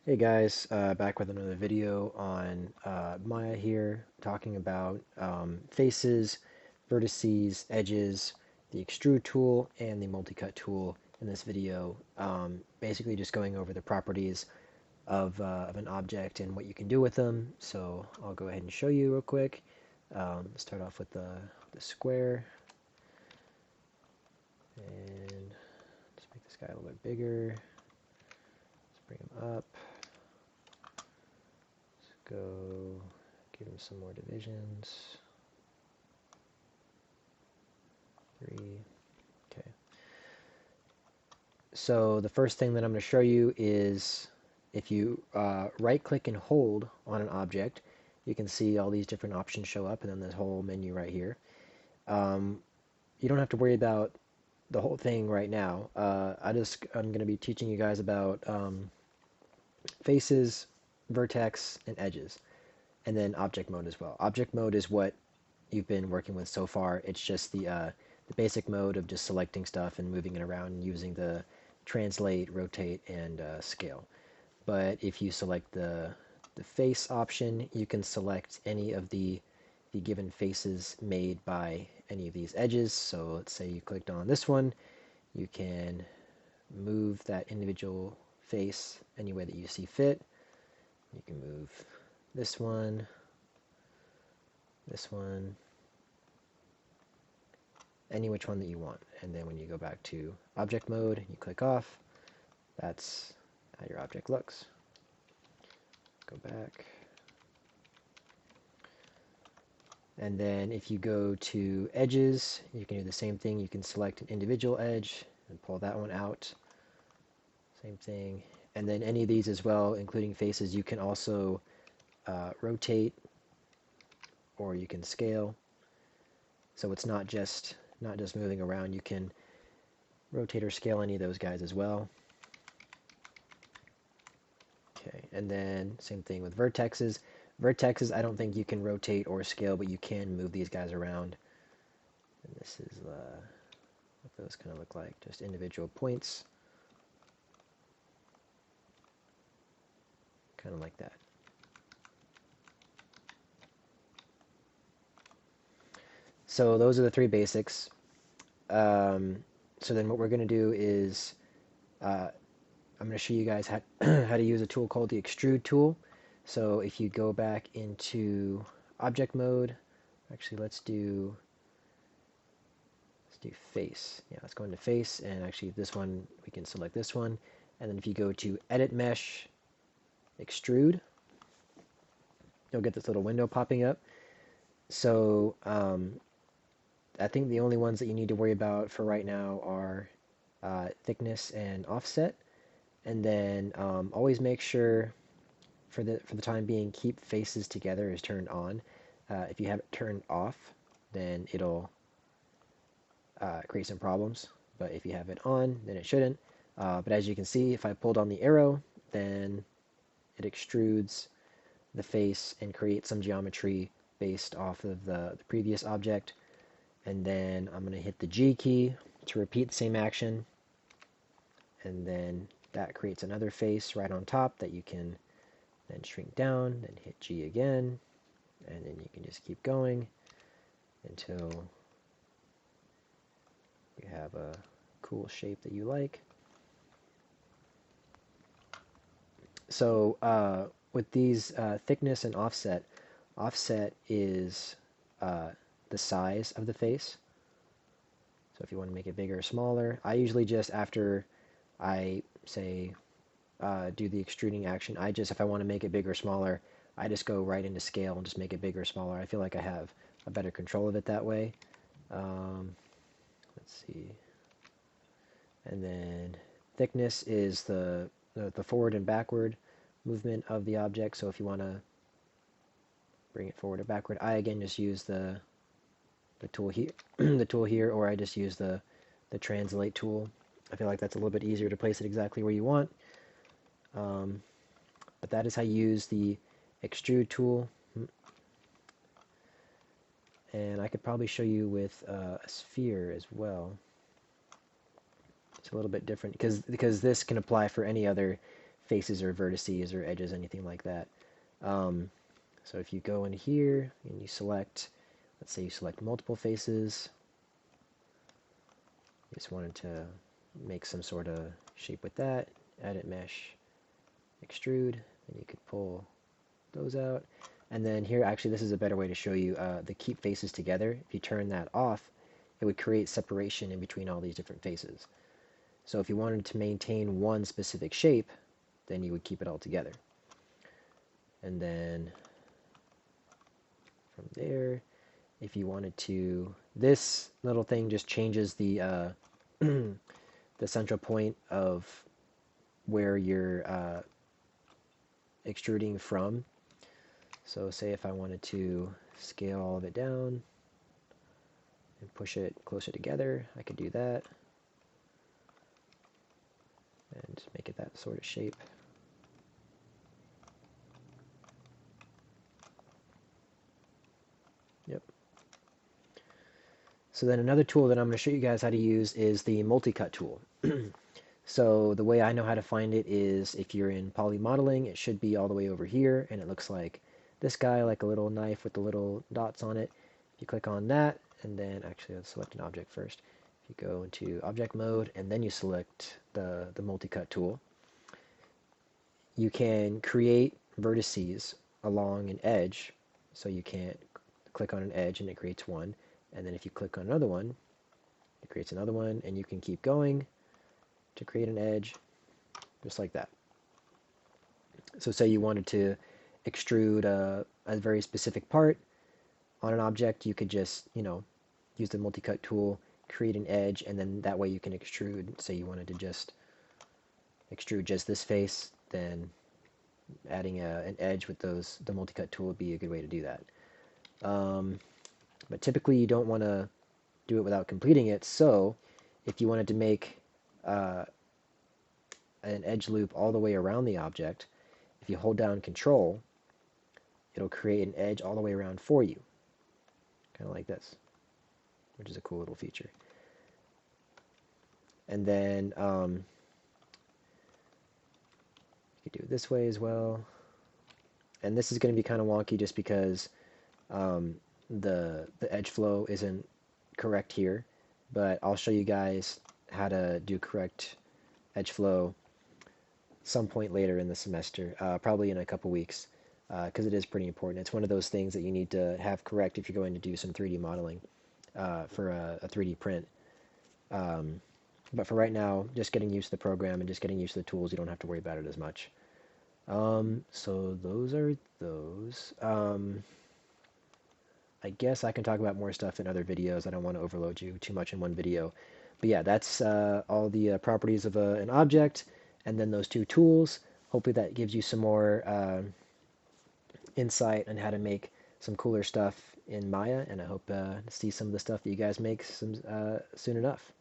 Hey guys, back with another video on Maya here, talking about faces, vertices, edges, the extrude tool, and the multi-cut tool in this video. Basically just going over the properties of an object and what you can do with them. So I'll go ahead and show you real quick. Start off with the square, and let's make this guy a little bit bigger. Let's bring him up. Go give him some more divisions. 3. Okay. So the first thing that I'm going to show you is if you right click and hold on an object, you can see all these different options show up and then this whole menu right here. You don't have to worry about the whole thing right now. I'm going to be teaching you guys about faces, vertex, and edges, and then object mode as well. Object mode is what you've been working with so far. It's just the basic mode of just selecting stuff and moving it around and using the translate, rotate, and scale. But if you select the face option, you can select any of the given faces made by any of these edges. So let's say you clicked on this one, you can move that individual face any way that you see fit. You can move this one, any which one that you want. And then when you go back to object mode, you click off, that's how your object looks. Go back. And then if you go to edges, you can do the same thing. You can select an individual edge and pull that one out. Same thing. And then any of these as well, including faces, you can also rotate or you can scale. So it's not just moving around. You can rotate or scale any of those guys as well. Okay, and then same thing with vertexes. Vertexes, I don't think you can rotate or scale, but you can move these guys around. And this is what those kind of look like, just individual points. Kind of like that. So those are the three basics. So then what we're going to do is I'm going to show you guys how, how to use a tool called the Extrude tool. So if you go back into object mode, actually let's do face. Yeah, let's go into face, and actually this one, we can select this one. And then if you go to edit mesh, extrude, you'll get this little window popping up. So I think the only ones that you need to worry about for right now are thickness and offset. And then always make sure for the time being, keep faces together is turned on. If you have it turned off, then it'll create some problems. But if you have it on, then it shouldn't. But as you can see, if I pulled on the arrow, then it extrudes the face and creates some geometry based off of the previous object. And then I'm going to hit the G key to repeat the same action. And then that creates another face right on top that you can then shrink down, then hit G again, and then you can just keep going until you have a cool shape that you like. So with these thickness and offset, offset is the size of the face. So if you want to make it bigger or smaller, I usually just after I say do the extruding action, if I want to make it bigger or smaller, I just go right into scale and just make it bigger or smaller. I feel like I have a better control of it that way. Let's see. And then thickness is the forward and backward movement of the object. So if you want to bring it forward or backward, I again just use the tool here, the tool here, or I just use the translate tool. I feel like that's a little bit easier to place it exactly where you want. But that is how you use the extrude tool. And I could probably show you with a sphere as well. It's a little bit different because this can apply for any other faces or vertices or edges, anything like that. Um, so if you go in here and you select, let's say you select multiple faces, you just wanted to make some sort of shape with that, edit mesh, extrude, and you could pull those out. And then here, actually, this is a better way to show you the keep faces together. If you turn that off, it would create separation in between all these different faces. So if you wanted to maintain one specific shape, then you would keep it all together. And then from there, if you wanted to, this little thing just changes the the central point of where you're extruding from. So say if I wanted to scale all of it down and push it closer together, I could do that and make it that sort of shape. Yep. So then another tool that I'm going to show you guys how to use is the multi-cut tool. So the way I know how to find it is if you're in poly modeling, it should be all the way over here, and it looks like this guy, like a little knife with the little dots on it. If you click on that, and then actually let's select an object first. If you go into object mode, and then you select the multi-cut tool, you can create vertices along an edge. So you can't click on an edge and it creates one, and then if you click on another one, it creates another one, and you can keep going to create an edge, just like that. So say you wanted to extrude a very specific part on an object, you could just, use the multi-cut tool, create an edge, and then that way you can extrude. Say you wanted to just extrude just this face, then adding an edge with the multi-cut tool would be a good way to do that. But typically you don't want to do it without completing it, so if you wanted to make an edge loop all the way around the object, if you hold down Control, it'll create an edge all the way around for you, kind of like this, which is a cool little feature. And then you could do it this way as well. And this is going to be kind of wonky just because the edge flow isn't correct here, but I'll show you guys how to do correct edge flow some point later in the semester, probably in a couple weeks, because it is pretty important. It's one of those things that you need to have correct if you're going to do some 3D modeling for a 3D print. But for right now, just getting used to the program and just getting used to the tools, you don't have to worry about it as much. So those are those. I guess I can talk about more stuff in other videos. I don't want to overload you too much in one video. But yeah, that's all the properties of an object, and then those two tools. Hopefully that gives you some more insight on how to make some cooler stuff in Maya, and I hope to see some of the stuff that you guys make soon enough.